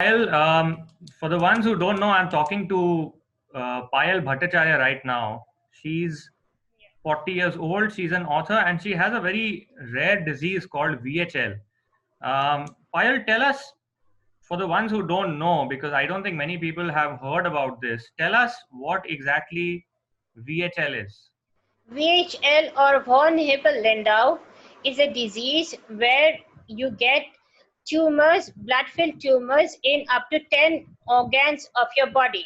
Well, for the ones who don't know, I'm talking to Payel Bhattacharya right now. She's 40 years old. She's an author and she has a very rare disease called VHL. Payel, tell us, for the ones who don't know, because I don't think many people have heard about this, tell us what exactly VHL is. VHL or von Hippel-Lindau is a disease where you get tumors, blood-filled tumors in up to 10 organs of your body,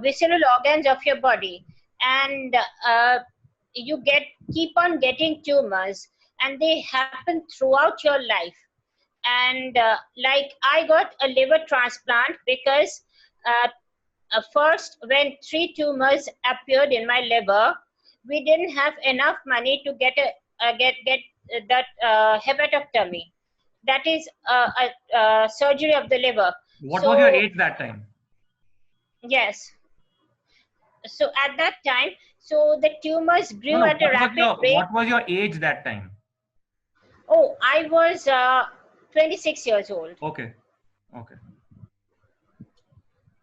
visceral organs of your body, and you keep on getting tumors, and they happen throughout your life. And like I got a liver transplant because first when 3 tumors appeared in my liver, we didn't have enough money to get that hepatectomy. That is a surgery of the liver. What was your So age that time? yes, so at that time, so the tumors grew at a rapid rate. What was your age that time? Oh, I was 26 years old. Okay. Okay.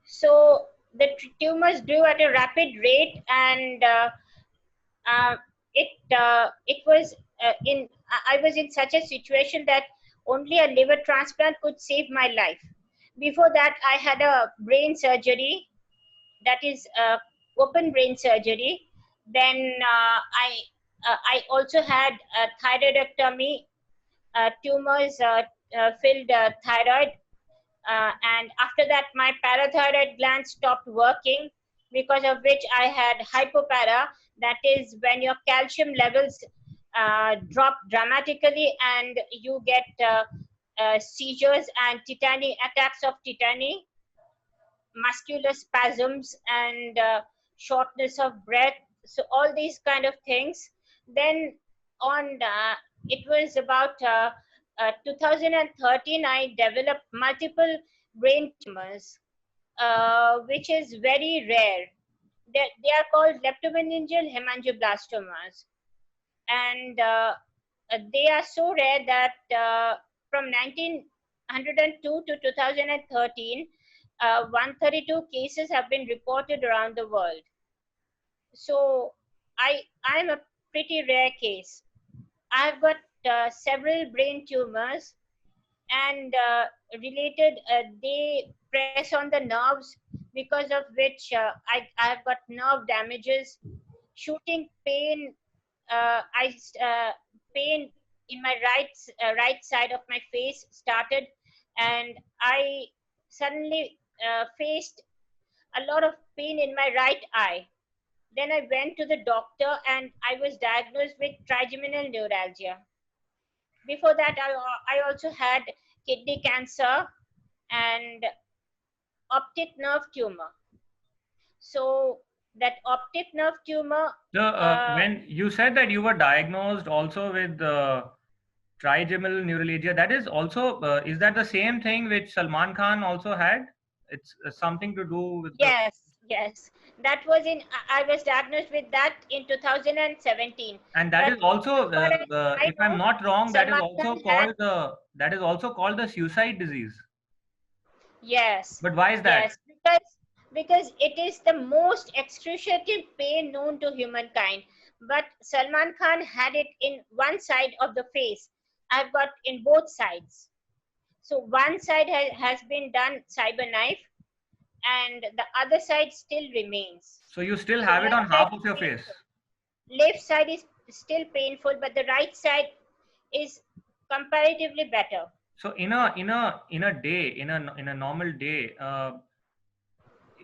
So the tumors grew at a rapid rate, and it was I was in such a situation that only a liver transplant could save my life. Before that, I had a brain surgery, that is open brain surgery. Then I also had a thyroidectomy, tumors filled thyroid, and after that my parathyroid gland stopped working, because of which I had hypopara, that is when your calcium levels drop dramatically and you get seizures and attacks of tetany, muscular spasms, and shortness of breath. So all these kind of things. Then on it was about 2013, I developed multiple brain tumors, which is very rare. They are called leptomeningeal hemangioblastomas, and they are so rare that from 1902 to 2013, 132 cases have been reported around the world. So I'm a pretty rare case. I've got several brain tumors, and related, they press on the nerves, because of which I've got nerve damages, shooting pain, pain in my right side of my face started, and I suddenly faced a lot of pain in my right eye. Then I went to the doctor and I was diagnosed with trigeminal neuralgia. Before that, I also had kidney cancer and optic nerve tumor. So that optic nerve tumor. When you said that you were diagnosed also with trigeminal neuralgia, that is also, is that the same thing which Salman Khan also had? It's something to do with the. Yes. That was I was diagnosed with that in 2017. And that But is also, as far as I if I'm know, not wrong, Salman Khan had. that is also called the suicide disease. Yes. But why is that? Yes, because it is the most excruciating pain known to humankind. But Salman Khan had it in one side of the face. I've got in both sides. So one side has been done cyber knife, and the other side still remains. So you still have it on half of your face. Left side is still painful, but the right side is comparatively better. So in a day, in a normal day,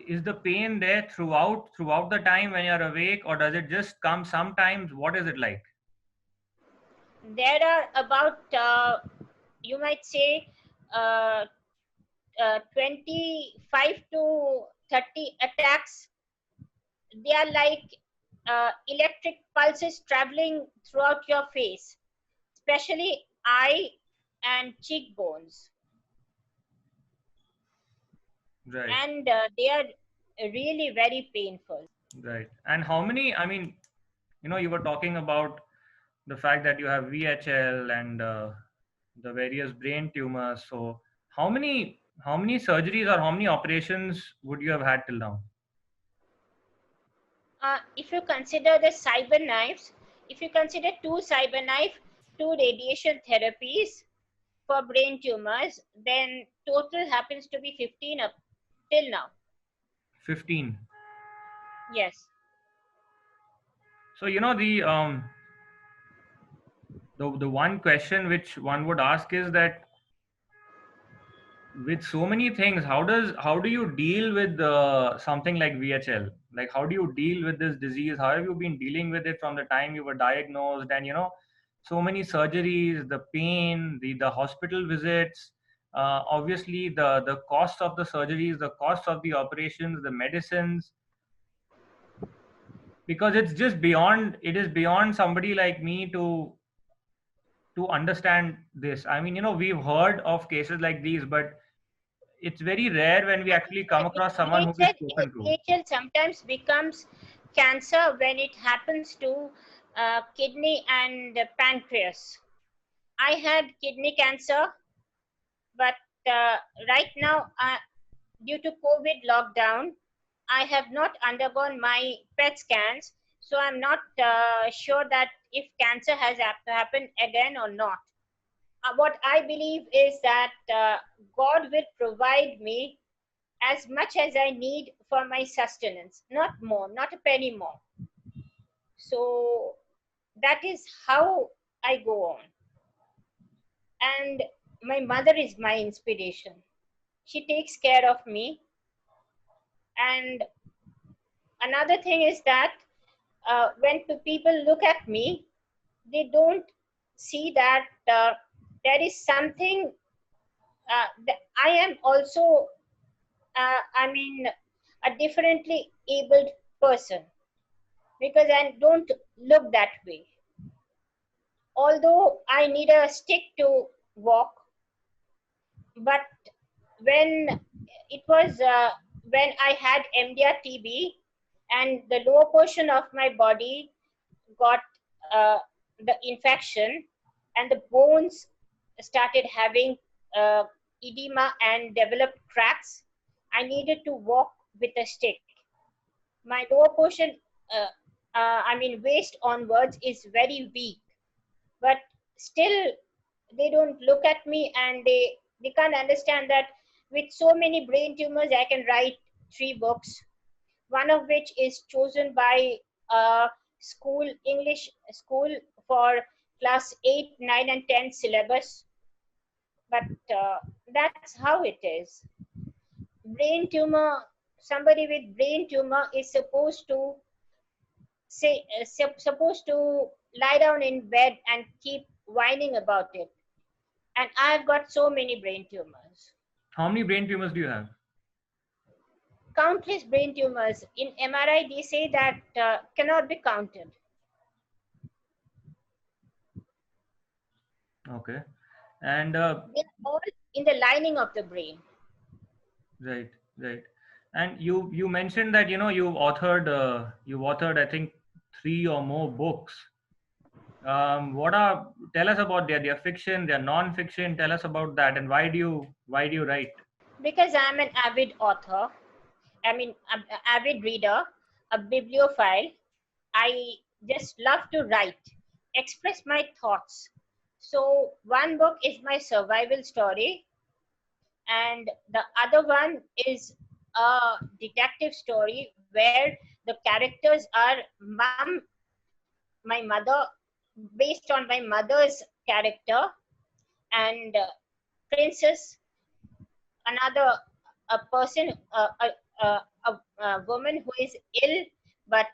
is the pain there throughout the time when you're awake, or does it just come sometimes? What is it like? There are about you might say 25 to 30 attacks. They are like electric pulses traveling throughout your face, especially eye and cheekbones. Right. And they are really very painful. Right. And how many, I mean, you were talking about the fact that you have VHL and the various brain tumors. So how many How many surgeries or how many operations would you have had till now? If you consider the cyber knives, if you consider 2 cyber knife, 2 radiation therapies for brain tumors, then total happens to be 15 up till now. 15. Yes. So the one question which one would ask is that with so many things, how do you deal with something like VHL? Like, how do you deal with this disease? How have you been dealing with it from the time you were diagnosed? And so many surgeries, the pain, the hospital visits, obviously the cost of the surgeries, the cost of the operations, the medicines, because it's just beyond. It is beyond somebody like me to understand this. I mean, we've heard of cases like these, but it's very rare when we actually come across someone who is spoken to. VHL sometimes becomes cancer when it happens to kidney and pancreas. I had kidney cancer, but right now, due to COVID lockdown, I have not undergone my PET scans, so I'm not sure that if cancer has happened again or not. What I believe is that God will provide me as much as I need for my sustenance, not more, not a penny more. So that is how I go on. And my mother is my inspiration. She takes care of me. And another thing is that when people look at me, they don't see that there is something that I am also, a differently abled person, because I don't look that way. Although I need a stick to walk, but when it was when I had MDR TB and the lower portion of my body got uh, the infection and the bones started having uh, edema and developed cracks, I needed to walk with a stick. My lower portion, waist onwards, is very weak, but still they don't look at me and they can't understand that with so many brain tumors I can write 3 books, one of which is chosen by a school, English school, for class 8, 9 and 10 syllabus. But that's how it is. Brain tumor, somebody with brain tumor is supposed to supposed to lie down in bed and keep whining about it. And I've got so many brain tumors, How many brain tumors do you have? countless brain tumors. In MRI, they say that cannot be counted. Okay. And They're all in the lining of the brain. right, right. And you mentioned that you've authored I think 3 or more books. Tell us about their fiction, their non-fiction. Tell us about that, and why do you write? Because I'm an avid author, an avid reader, a bibliophile. I just love to write, express my thoughts. So one book is my survival story, and the other one is a detective story where the characters are my mother, based on my mother's character, and princess, another a person, a woman who is ill, but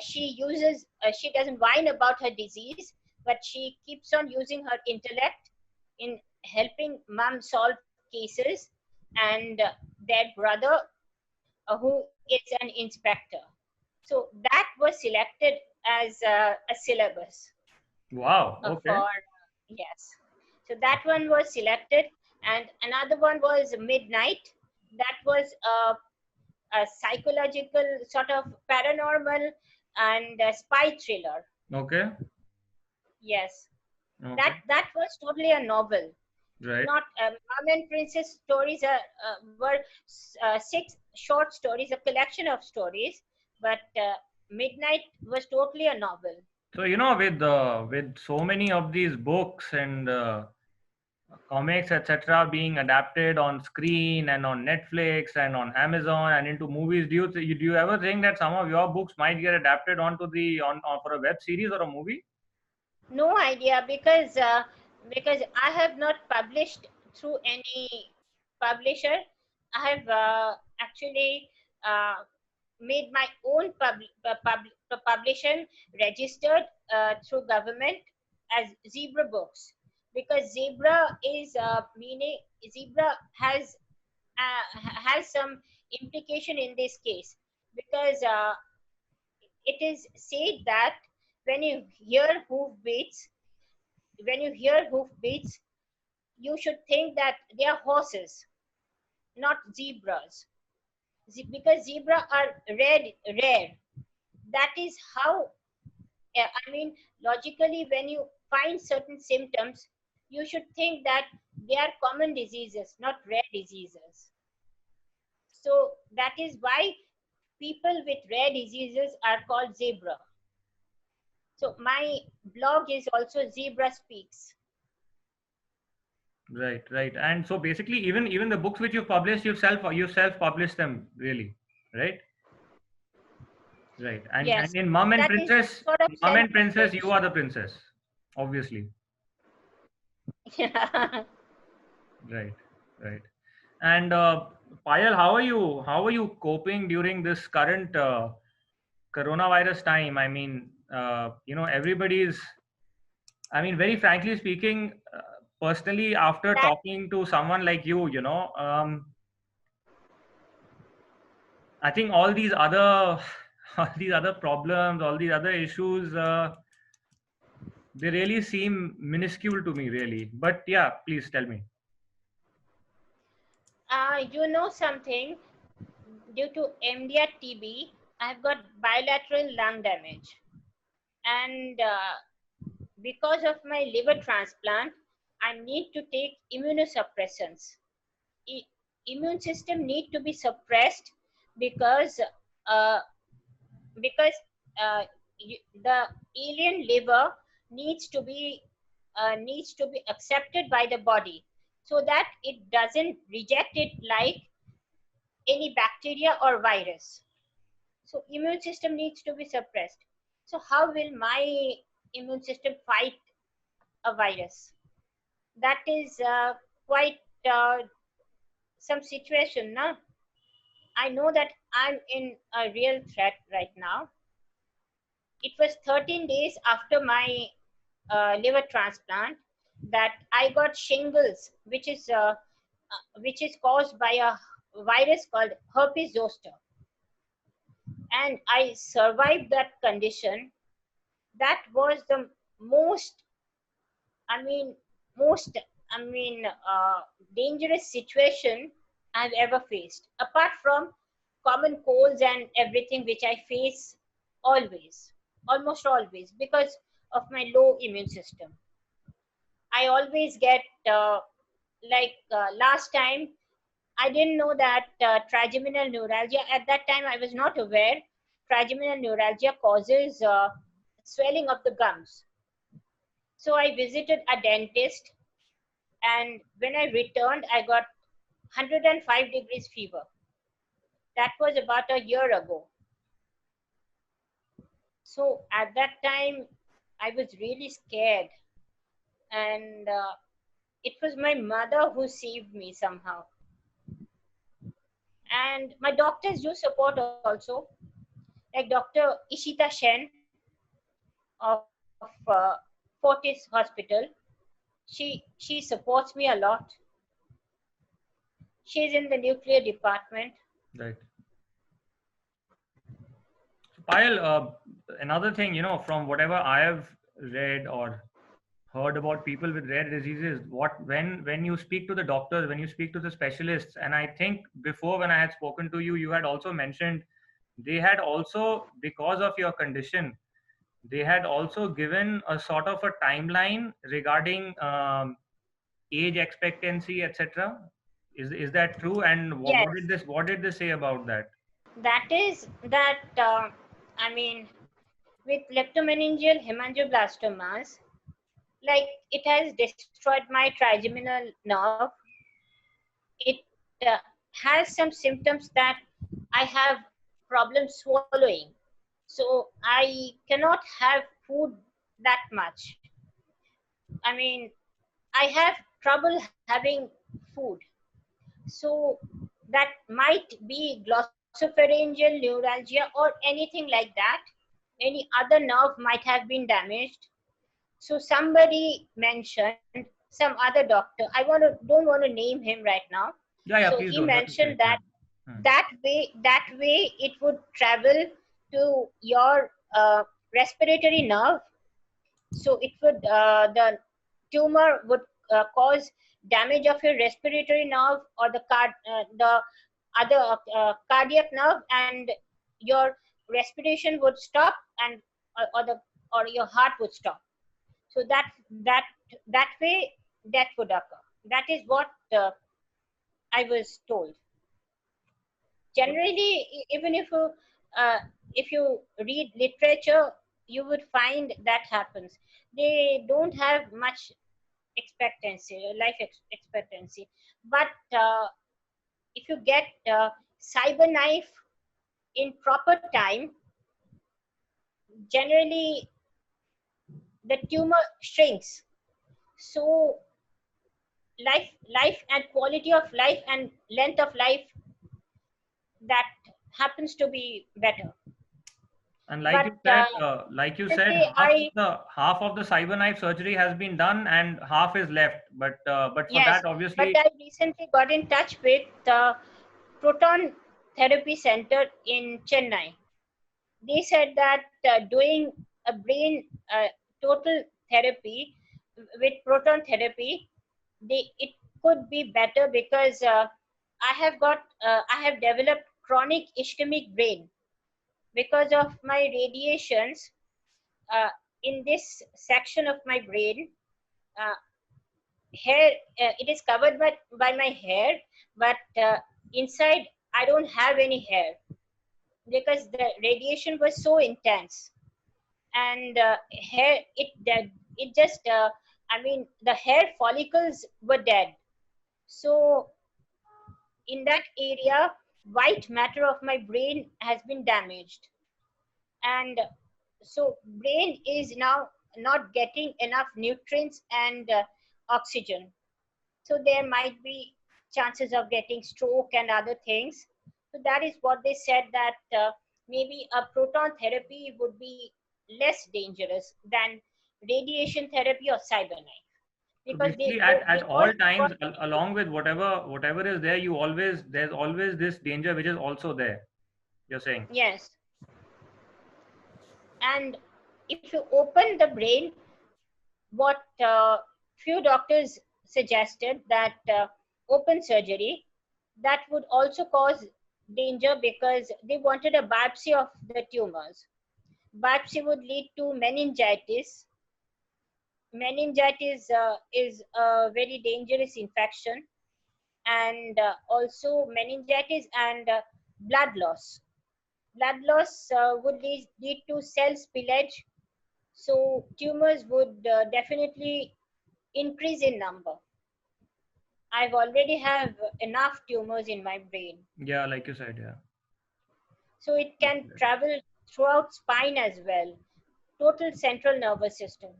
she doesn't whine about her disease, but she keeps on using her intellect in helping mom solve cases, and their brother, who is an inspector. So that was selected as a syllabus Wow. Okay. for, yes. So that one was selected, and another one was Midnight. That was a psychological, sort of paranormal and spy thriller. Okay. Yes, Okay. that was totally a novel. Right. Not Mom and Princess stories were 6 short stories, a collection of stories, but Midnight was totally a novel. So with so many of these books and comics, etc., being adapted on screen and on Netflix and on Amazon and into movies, do you ever think that some of your books might get adapted onto the on for a web series or a movie? No idea, because I have not published through any publisher. I have actually uh, made my own publication, registered through government as Zebra Books, because zebra is meaning zebra has some implication in this case, because it is said that when you hear hoofbeats, when you hear hoofbeats, you should think that they are horses, not zebras, because zebra are rare. That is how, I mean, logically, when you find certain symptoms, you should think that they are common diseases, not rare diseases. So that is why people with rare diseases are called zebra. So my blog is also Zebra Speaks. Right, right. And so basically, even the books which you've published, you self published them, really, right? Right. And Yes, in Mum and that is Princess, sort of Mum and Princess, you self-published. are the princess, obviously. Yeah. Right, right. And Payal, how are you? How are you coping during this current coronavirus time? I mean, everybody's. I mean, very frankly speaking, personally, after That talking to someone like you, I think all these other, all these other problems, all these other issues, they really seem minuscule to me, really. But yeah, please tell me. you know something, due to MDR TB, I've got bilateral lung damage, and because of my liver transplant, I need to take immunosuppressants. I- Immune system need to be suppressed, because uh, because the alien liver needs to be accepted by the body, so that it doesn't reject it like any bacteria or virus. So immune system needs to be suppressed. So how will my immune system fight a virus? That is quite uh, some situation. Now I know that I'm in a real threat right now. It was 13 days after my liver transplant that I got shingles, which is caused by a virus called herpes zoster, and I survived that condition. That was the most, I mean, most, I mean, dangerous situation I've ever faced, apart from common colds and everything, which I face always, almost always, because of my low immune system. I always get, last time, I didn't know that trigeminal neuralgia, at that time, I was not aware trigeminal neuralgia causes swelling of the gums. So I visited a dentist, and when I returned, I got 105 degrees fever. That was about a year ago. So at that time, I was really scared, and it was my mother who saved me somehow. And my doctors do support also, like Dr. Ishita Shen of Fortis Hospital. She supports me a lot. She's in the nuclear department. Right. So, Payal, another thing, from whatever I have read or heard about people with rare diseases, when you speak to the doctors, when you speak to the specialists, and I think before when I had spoken to you, you had also mentioned they had also, because of your condition, they had also given a sort of a timeline regarding age expectancy, etc. Is that true? And Yes, what did they say about that? that is that. I mean, with leptomeningeal hemangioblastomas, like it has destroyed my trigeminal nerve. It has some symptoms that I have problems swallowing. So I cannot have food that much. I mean, I have trouble having food. So that might be glossopharyngeal neuralgia or anything like that. Any other nerve might have been damaged. So somebody mentioned, some other doctor, don't want to name him right now. Yeah, So yeah. he Please don't. That's mentioned okay. that Yeah. that way it would travel to your respiratory nerve. So it would the tumor would cause damage of your respiratory nerve or the other cardiac nerve, and your respiration would stop, and or the or your heart would stop. So that that way death would occur. That is what I was told. Generally, even if you read literature, you would find that happens. They don't have much expectancy, but if you get cyber knife in proper time, generally the tumor shrinks. So life and quality of life and length of life, that happens to be better. And But like you said, recently I half of the cyberknife surgery has been done and half is left. But for Yes, that, but obviously, I recently got in touch with the Proton Therapy Center in Chennai. They said that doing a brain total therapy with proton therapy, it could be better because I have developed chronic ischemic brain because of my radiations uh, in this section of my brain. Uh, Hair, it is covered by my hair, but inside I don't have any hair because the radiation was so intense, and hair it dead it just I mean the hair follicles were dead. So in that area, white matter of my brain has been damaged, and so brain is now not getting enough nutrients and oxygen. So there might be chances of getting stroke and other things. So that is what they said, that maybe a proton therapy would be less dangerous than radiation therapy or cyberknife, so because basically they at all all times, work. along with whatever is there, there's always this danger which is also there. You're saying. Yes, and if you open the brain, what few doctors suggested that open surgery, that would also cause danger because they wanted a biopsy of the tumors. Biopsy would lead to meningitis. Meningitis is a very dangerous infection, and also meningitis and blood loss. Blood loss would lead to cell spillage, so tumors would definitely increase in number. I've already have enough tumors in my brain. Yeah, like you said. Yeah. So it Like can you said. travel throughout spine as well, total central nervous system.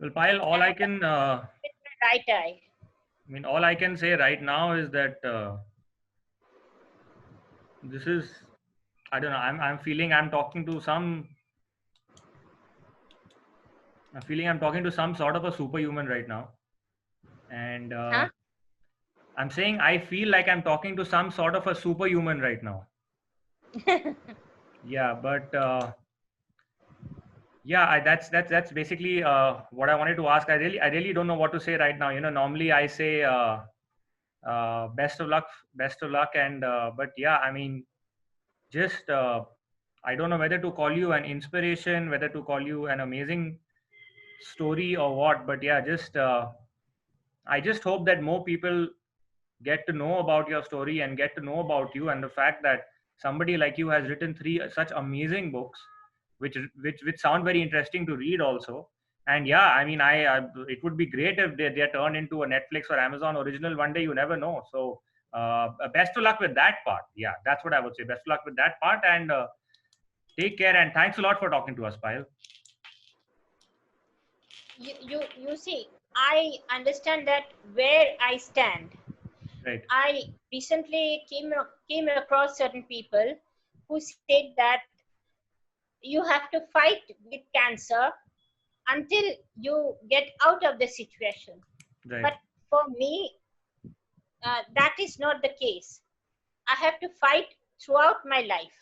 Well, Payal, And with my right eye. all I can say right now is that this is, I don't know. I'm feeling I'm feeling I'm talking to some sort of a superhuman right now, and Huh? I'm saying I feel like I'm talking to some sort of a superhuman right now. Yeah, but yeah, that's basically what I wanted to ask. I really don't know what to say right now. Normally I say best of luck, and but yeah, I mean, just I don't know whether to call you an inspiration, whether to call you an amazing story or what, but yeah, just I just hope that more people get to know about your story and get to know about you, and the fact that somebody like you has written three such amazing books, which sound very interesting to read also. And yeah, I mean, I it would be great if they're turned into a Netflix or Amazon original one day. You never know. So best of luck with that part. Yeah, that's what I would say. Best of luck with that part, and take care. And thanks a lot for talking to us, Payal. You see, I understand that where I stand. Right. I recently came across certain people who said that you have to fight with cancer until you get out of the situation. Right. But for me, that is not the case. I have to fight throughout my life.